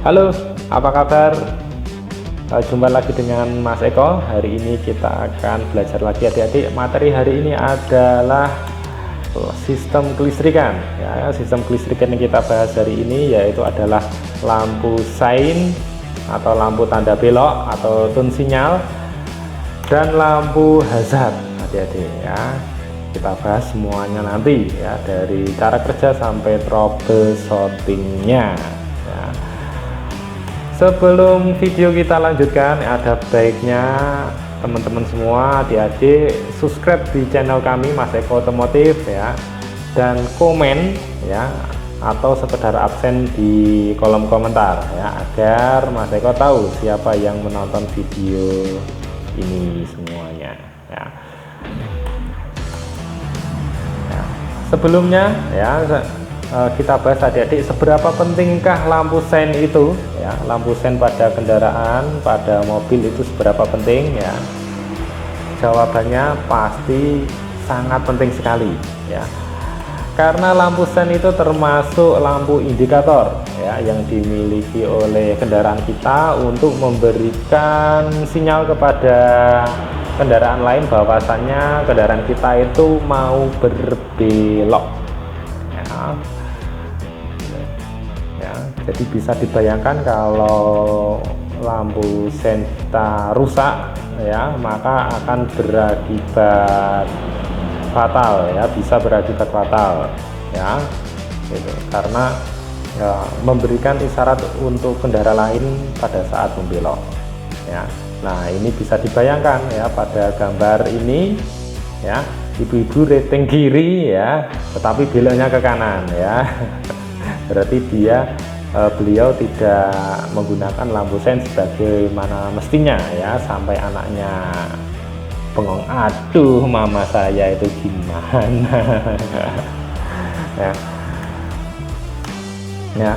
Halo, apa kabar? Jumpa lagi dengan Mas Eko. Hari ini kita akan belajar lagi adik-adik. Materi hari ini adalah sistem kelistrikan. Ya, sistem kelistrikan yang kita bahas hari ini yaitu adalah lampu sein atau lampu tanda belok atau tune sinyal dan lampu hazard adik-adik ya. Kita bahas semuanya nanti ya, dari cara kerja sampai troubleshootingnya ya. Sebelum video kita lanjutkan, ada baiknya teman-teman semua adik-adik subscribe di channel kami Mas Eko Otomotif ya, dan komen ya, atau sekedar absen di kolom komentar ya, agar Mas Eko tahu siapa yang menonton video ini semuanya ya. Sebelumnya ya, kita bahas adik-adik seberapa pentingkah lampu sein itu ya, lampu sein pada kendaraan, pada mobil itu seberapa penting ya. Jawabannya pasti sangat penting sekali ya, karena lampu sein itu termasuk lampu indikator ya, yang dimiliki oleh kendaraan kita untuk memberikan sinyal kepada kendaraan lain bahwasannya kendaraan kita itu mau berbelok ya. Jadi bisa dibayangkan kalau lampu sein kita rusak ya, maka akan berakibat fatal ya, bisa berakibat fatal ya gitu, karena ya, memberikan isyarat untuk kendaraan lain pada saat membelok ya. Nah, ini bisa dibayangkan ya pada gambar ini ya, ibu-ibu rating kiri ya, tetapi beloknya ke kanan ya. Berarti beliau tidak menggunakan lampu sein sebagaimana mestinya ya, sampai anaknya bengong, aduh mama saya itu gimana. Ya. Ya.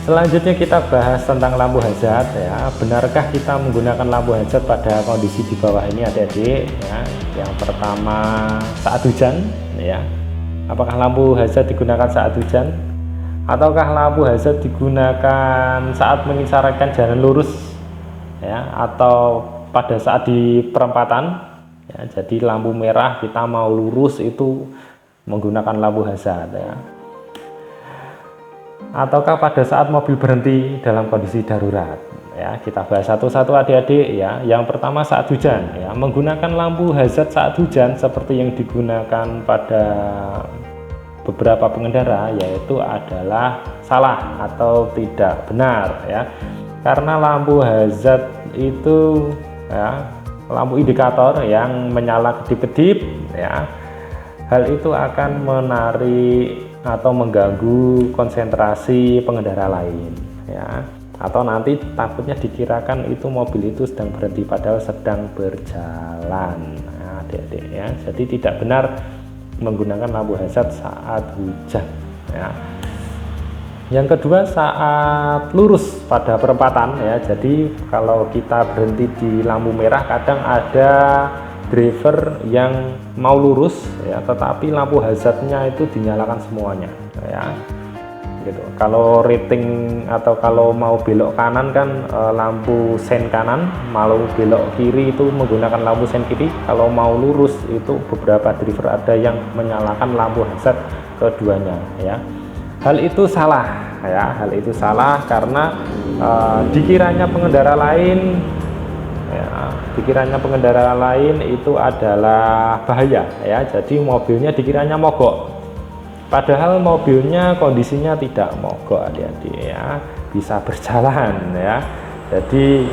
Selanjutnya kita bahas tentang lampu hazard ya. Benarkah kita menggunakan lampu hazard pada kondisi di bawah ini adik-adik ya? Yang pertama saat hujan ya. Apakah lampu hazard digunakan saat hujan? Ataukah lampu hazard digunakan saat mengisyaratkan jalan lurus ya, atau pada saat di perempatan ya. Jadi lampu merah kita mau lurus itu menggunakan lampu hazard ya. Ataukah pada saat mobil berhenti dalam kondisi darurat ya. Kita bahas satu-satu adik-adik ya. Yang pertama saat hujan ya, menggunakan lampu hazard saat hujan seperti yang digunakan pada beberapa pengendara yaitu adalah salah atau tidak benar ya, karena lampu hazard itu ya, lampu indikator yang menyala kedip-kedip ya, hal itu akan menarik atau mengganggu konsentrasi pengendara lain ya, atau nanti takutnya dikirakan itu mobil itu sedang berhenti padahal sedang berjalan nah, adik-adik ya. Jadi tidak benar menggunakan lampu hazard saat hujan ya. Yang kedua saat lurus pada perempatan ya. Jadi kalau kita berhenti di lampu merah, kadang ada driver yang mau lurus ya, tetapi lampu hazardnya itu dinyalakan semuanya ya gitu. Kalau rating atau kalau mau belok kanan kan lampu sein kanan, mau belok kiri itu menggunakan lampu sein kiri. Kalau mau lurus itu beberapa driver ada yang menyalakan lampu hazard keduanya ya. Hal itu salah ya, hal itu salah karena dikiranya pengendara lain ya, dikiranya pengendara lain itu adalah bahaya ya, jadi mobilnya dikiranya mogok padahal mobilnya kondisinya tidak mogok adik-adik ya, bisa berjalan ya. Jadi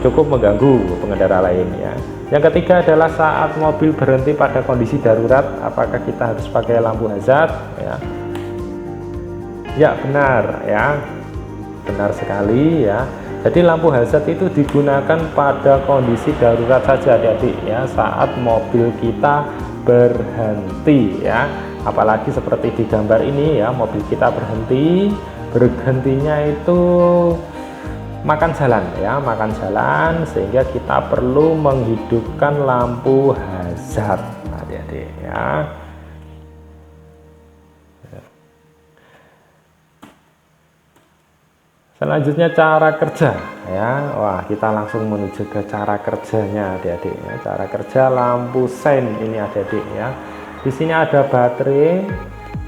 cukup mengganggu pengendara lain ya. Yang ketiga adalah saat mobil berhenti pada kondisi darurat, apakah kita harus pakai lampu hazard ya? Ya benar ya, benar sekali ya. Jadi lampu hazard itu digunakan pada kondisi darurat saja adik-adik ya, saat mobil kita berhenti ya. Apalagi seperti di gambar ini ya, mobil kita berhentinya itu makan jalan ya, makan jalan, sehingga kita perlu menghidupkan lampu hazard adik-adik ya. Selanjutnya cara kerja ya. Wah, kita langsung menuju ke cara kerjanya adik-adik ya. Cara kerja lampu sein ini adik-adik ya. Di sini ada baterai,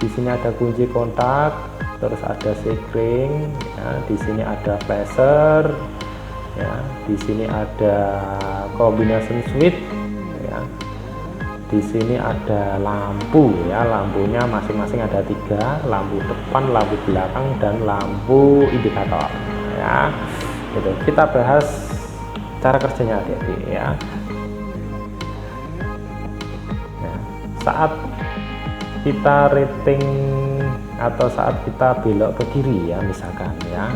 di sini ada kunci kontak, terus ada sekring ya. Di sini ada flasher ya. Di sini ada combination switch ya. Di sini ada lampu ya, lampunya masing-masing ada 3, lampu depan, lampu belakang, dan lampu indikator ya. Gitu. Kita bahas cara kerjanya adik-adik ya. Nah, saat kita rating atau saat kita belok ke kiri ya, misalkan ya,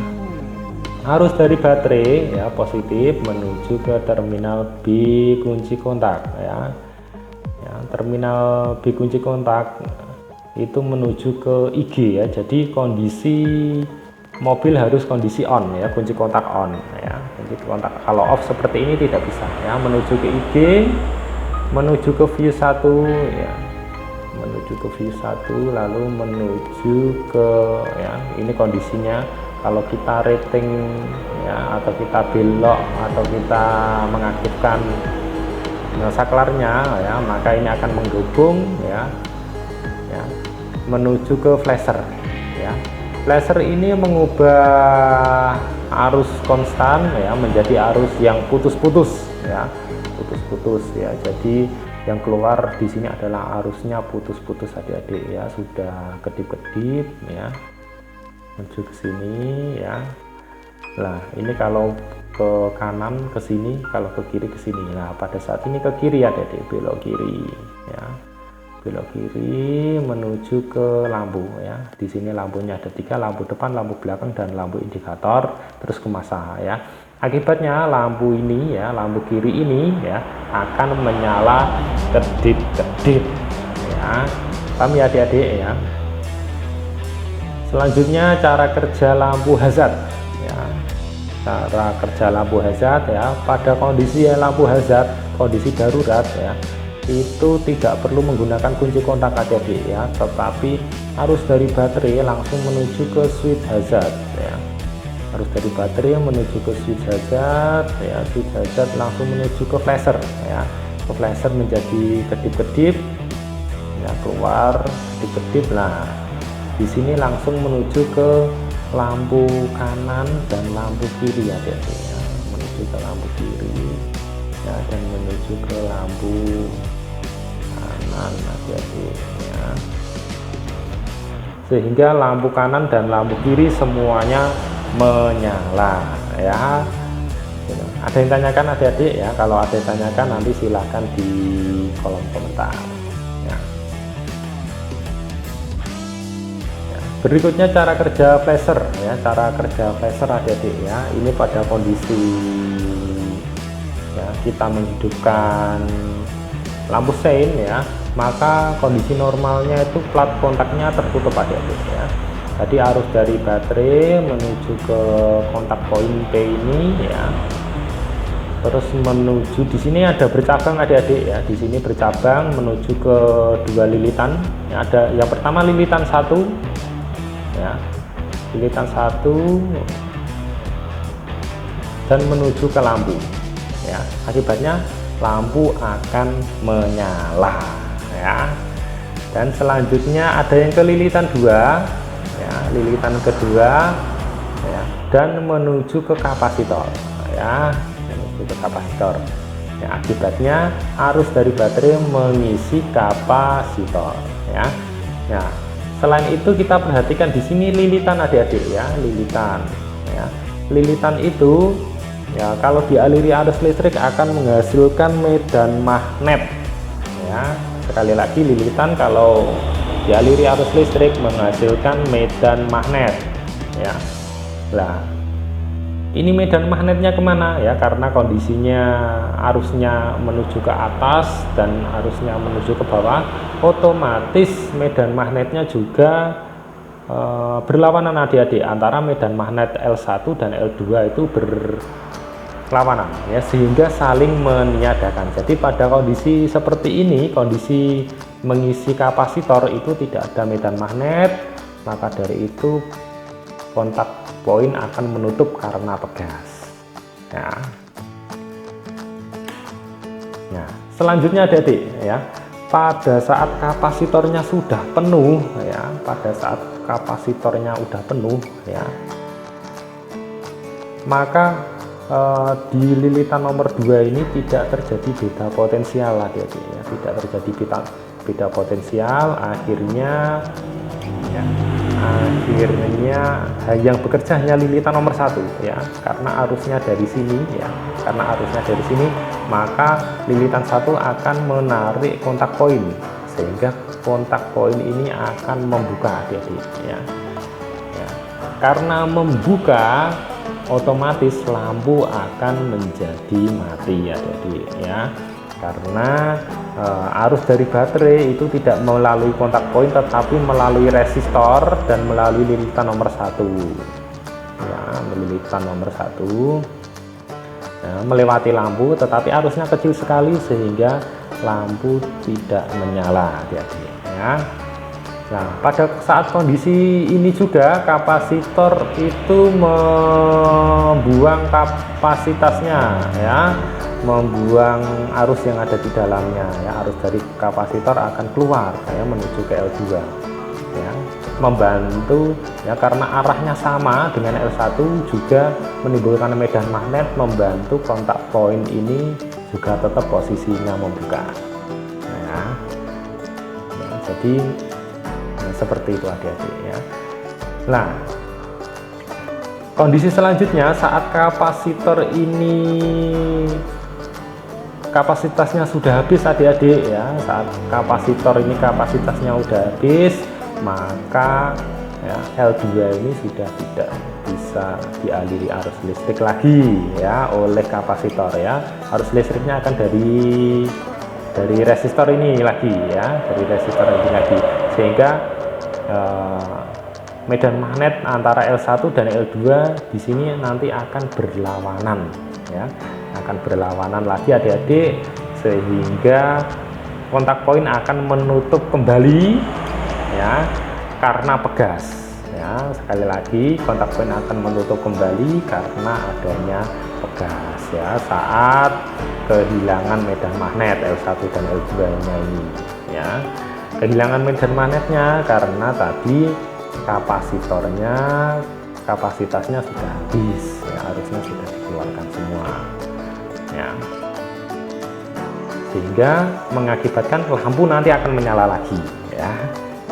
arus dari baterai ya positif menuju ke terminal B kunci kontak ya. Terminal B kunci kontak itu menuju ke IG ya, jadi kondisi mobil harus kondisi on ya, kunci kontak on ya, kunci kontak. Kalau off seperti ini tidak bisa ya. Menuju ke IG, menuju ke view 1 ya, menuju ke view 1, lalu menuju ke ya, ini kondisinya. Kalau kita rating ya, atau kita belok atau kita mengaktifkan saklarnya ya, maka ini akan menggabung ya, menuju ke flasher ya. Flasher ini mengubah arus konstan ya menjadi arus yang putus-putus ya, putus-putus ya. Jadi yang keluar di sini adalah arusnya putus-putus adik-adik ya, sudah kedip-kedip ya, menuju ke sini ya. Nah, ini kalau ke kanan ke sini, kalau ke kiri ke sini. Nah, pada saat ini ke kiri ya adik-adik, belok kiri ya, belok kiri menuju ke lampu ya. Di sini lampunya ada 3, lampu depan, lampu belakang, dan lampu indikator, terus ke masa ya. Akibatnya lampu ini ya, lampu kiri ini ya akan menyala kedip-kedip ya. Paham ya adik-adik ya. Selanjutnya cara kerja lampu hazard ya. Cara kerja lampu hazard ya, pada kondisi lampu hazard, kondisi darurat ya, itu tidak perlu menggunakan kunci kontak adik-adik ya, tetapi arus dari baterai langsung menuju ke switch hazard ya. Arus dari baterai menuju ke switch hazard ya, switch hazard langsung menuju ke flasher ya. Ke flasher menjadi kedip-kedip ya, keluar kedip-kedip. Nah, di sini langsung menuju ke lampu kanan dan lampu kiri ya adik-adik ya, menuju ke lampu kiri ya, dan menuju ke lampu kanan adik-adik ya, sehingga lampu kanan dan lampu kiri semuanya menyala ya. Ada yang tanyakan adik-adik ya? Kalau ada yang tanyakan nanti silahkan di kolom komentar. Berikutnya cara kerja flasher ya, cara kerja flasher adik-adik ya. Ini pada kondisi ya, kita menghidupkan lampu sein ya, maka kondisi normalnya itu plat kontaknya tertutup adik-adik ya. Jadi arus dari baterai menuju ke kontak poin P ini ya, terus menuju di sini ada bercabang adik-adik ya. Di sini bercabang menuju ke 2 lilitan ya. Ada yang pertama lilitan 1 ya, lilitan 1 dan menuju ke lampu ya. Akibatnya lampu akan menyala ya. Dan selanjutnya ada yang ke lilitan 2 ya, lilitan kedua ya, dan menuju ke kapasitor ya, menuju ke kapasitor ya. Akibatnya arus dari baterai mengisi kapasitor ya. Nah, selain itu kita perhatikan di sini lilitan adik-adik ya, lilitan ya. Lilitan itu ya, kalau dialiri arus listrik akan menghasilkan medan magnet ya. Sekali lagi, lilitan kalau dialiri arus listrik menghasilkan medan magnet ya. Nah, ini medan magnetnya kemana ya, karena kondisinya arusnya menuju ke atas dan arusnya menuju ke bawah, otomatis medan magnetnya juga berlawanan adik-adik. Antara medan magnet L1 dan L2 itu berlawanan ya, sehingga saling meniadakan. Jadi pada kondisi seperti ini, kondisi mengisi kapasitor itu tidak ada medan magnet, maka dari itu kontak poin akan menutup karena pegas ya. Nah, selanjutnya adik-adik ya, pada saat kapasitornya sudah penuh ya, pada saat kapasitornya udah penuh ya, maka di lilitan nomor 2 ini tidak terjadi beda potensial adik-adik ya, tidak terjadi beda potensial. Akhirnya ya, yang bekerja hanya lilitan nomor 1 ya, karena arusnya dari sini ya, karena arusnya dari sini, maka lilitan 1 akan menarik kontak poin, sehingga kontak poin ini akan membuka adik-adik ya. Karena membuka, otomatis lampu akan menjadi mati adik-adik ya, karena arus dari baterai itu tidak melalui kontak poin, tetapi melalui resistor dan melalui lilitan nomor 1 ya, lilitan nomor 1 ya, melewati lampu, tetapi arusnya kecil sekali sehingga lampu tidak menyala adik-adik ya. Nah, pada saat kondisi ini juga kapasitor itu membuang kapasitasnya ya, membuang arus yang ada di dalamnya ya, arus dari kapasitor akan keluar ya, menuju ke L2 ya, membantu ya, karena arahnya sama dengan L1 juga menimbulkan medan magnet, membantu kontak poin ini juga tetap posisinya membuka ya. Jadi seperti itu adik-adik ya. Nah, kondisi selanjutnya saat kapasitor ini kapasitasnya sudah habis adik-adik ya, saat kapasitor ini kapasitasnya sudah habis, maka ya, L2 ini sudah tidak bisa dialiri arus listrik lagi ya oleh kapasitor ya. Arus listriknya akan dari resistor ini lagi ya, dari resistor ini lagi, sehingga medan magnet antara L1 dan L2 di sini nanti akan berlawanan ya, akan berlawanan lagi adik-adik, sehingga kontak poin akan menutup kembali ya karena pegas ya. Sekali lagi, kontak poin akan menutup kembali karena adanya pegas ya, saat kehilangan medan magnet L1 dan L2 nya ini ya. Kehilangan medan magnetnya karena tadi kapasitasnya sudah habis ya, arusnya sudah dikeluarkan semua ya, sehingga mengakibatkan lampu nanti akan menyala lagi ya.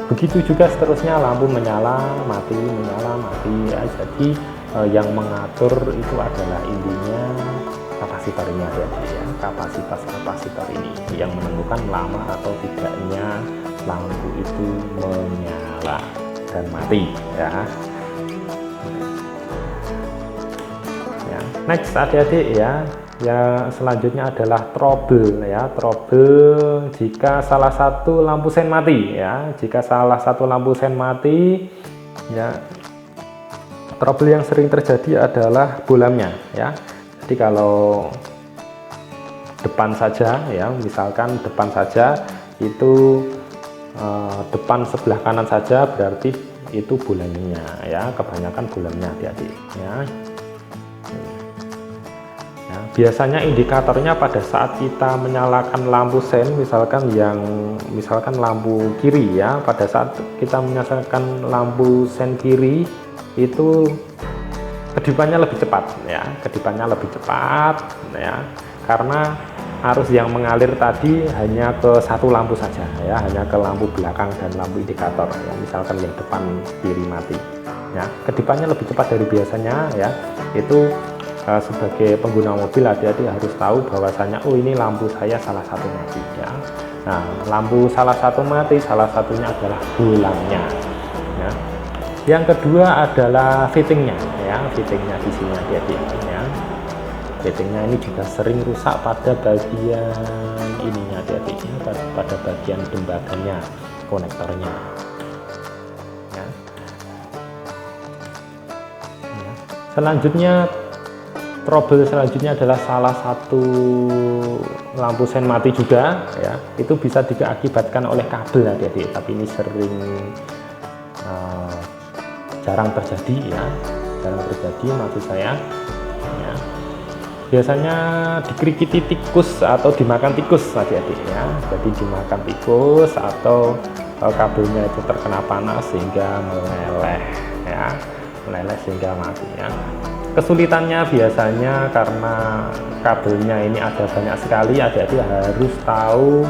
Begitu juga seterusnya, lampu menyala mati ya. Jadi yang mengatur itu adalah intinya kapasitor ini ya, kapasitor ini yang menentukan lama atau tidaknya lampu itu menyala dan mati ya. Next adik-adik ya, yang selanjutnya adalah trouble ya. Trouble jika salah satu lampu sen mati ya, jika salah satu lampu sen mati ya. Trouble yang sering terjadi adalah bolamnya ya. Jadi kalau depan saja ya, misalkan depan saja itu depan sebelah kanan saja berarti itu bulannya ya, kebanyakan bulannya adik-adik ya. Biasanya indikatornya pada saat kita menyalakan lampu sen, misalkan lampu kiri ya, pada saat kita menyalakan lampu sen kiri itu kedipannya lebih cepat ya, karena arus yang mengalir tadi hanya ke satu lampu saja ya, hanya ke lampu belakang dan lampu indikator ya, misalkan yang depan kiri mati ya, kedipannya lebih cepat dari biasanya ya. Itu sebagai pengguna mobil adik-adik harus tahu bahwasanya oh ini lampu saya salah satu mati ya. Nah, lampu salah satu mati, salah satunya adalah bolanya ya. Yang kedua adalah fittingnya ya, fittingnya di sini adik-adik ya. Fittingnya ini juga sering rusak pada bagian ininya adik-adik ya, pada bagian dembaganya, konektornya ya. Selanjutnya, trouble selanjutnya adalah salah satu lampu sen mati juga ya. Itu bisa diakibatkan oleh kabel adik-adik, tapi ini sering jarang terjadi ya. jarang terjadi maksud saya ya. Biasanya dikerikiti tikus atau dimakan tikus adik-adik ya, jadi dimakan tikus atau kabelnya itu terkena panas sehingga meleleh ya, meleleh sehingga mati ya. Kesulitannya biasanya karena kabelnya ini ada banyak sekali, adik-adik harus tahu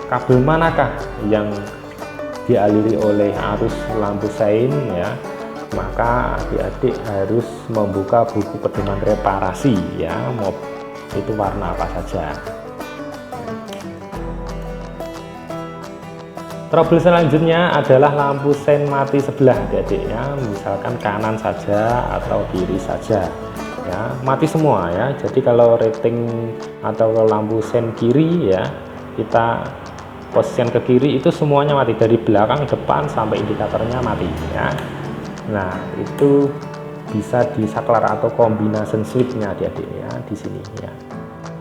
kabel manakah yang dialiri oleh arus lampu sein ya. Maka adik-adik harus membuka buku pedoman reparasi ya, mau itu warna apa saja. Trouble selanjutnya adalah lampu sein mati sebelah adik-adik ya, misalkan kanan saja atau kiri saja ya, mati semua ya. Jadi kalau rating atau lampu sein kiri ya, kita posisikan ke kiri itu semuanya mati, dari belakang, depan sampai indikatornya mati ya. Nah, itu bisa di saklar atau combination switch-nya adik-adik ya, di sini ya.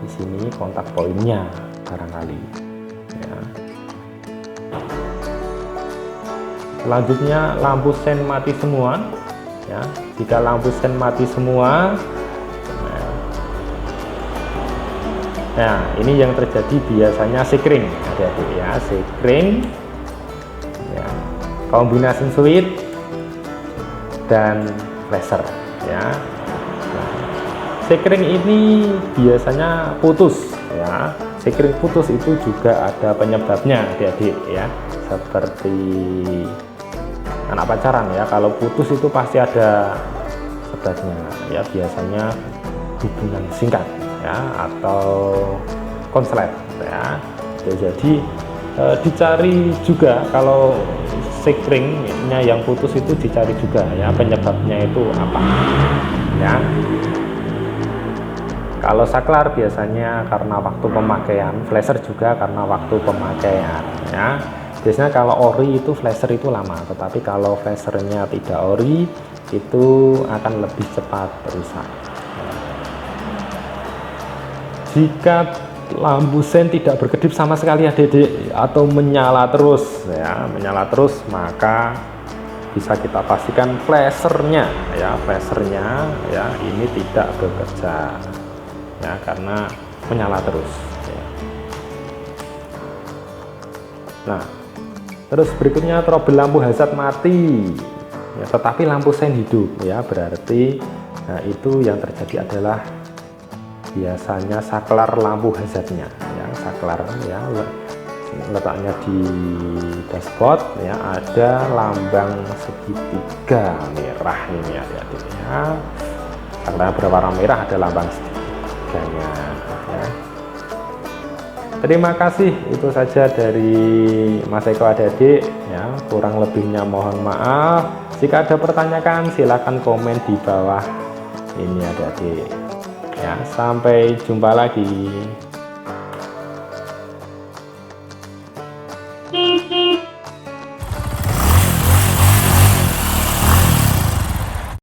Di sini kontak poinnya barangkali ya. Selanjutnya lampu sein mati semua ya. Jika lampu sein mati semua, nah ini yang terjadi biasanya sekring adik-adik ya, sekring ya, combination switch dan flasher ya. Nah, sekring ini biasanya putus ya. Sekring putus itu juga ada penyebabnya adik-adik ya, seperti anak pacaran ya, kalau putus itu pasti ada sebabnya ya, biasanya hubungan singkat ya atau konslet ya. Jadi dicari juga, kalau sekringnya yang putus itu dicari juga ya, penyebabnya itu apa ya. Kalau saklar biasanya karena waktu pemakaian, flasher juga karena waktu pemakaian ya. Biasanya kalau ori itu flasher itu lama, tetapi kalau flashernya tidak ori itu akan lebih cepat rusak. Jika lampu sein tidak berkedip sama sekali adik-adik atau menyala terus ya, menyala terus, maka bisa kita pastikan flashernya ya ini tidak bekerja ya, karena menyala terus ya. Nah, terus berikutnya trouble lampu hazard mati ya, tetapi lampu sein hidup ya, berarti nah itu yang terjadi adalah biasanya saklar lampu hazardnya ya, saklar ya, letaknya di dashboard ya, ada lambang segitiga merah ini adik-adik ya. Saklar berwarna merah ada lambang segitiganya ya. Terima kasih, itu saja dari Mas Eko adik-adik ya, kurang lebihnya mohon maaf. Jika ada pertanyaan silakan komen di bawah ini adik-adik ya. Sampai jumpa lagi.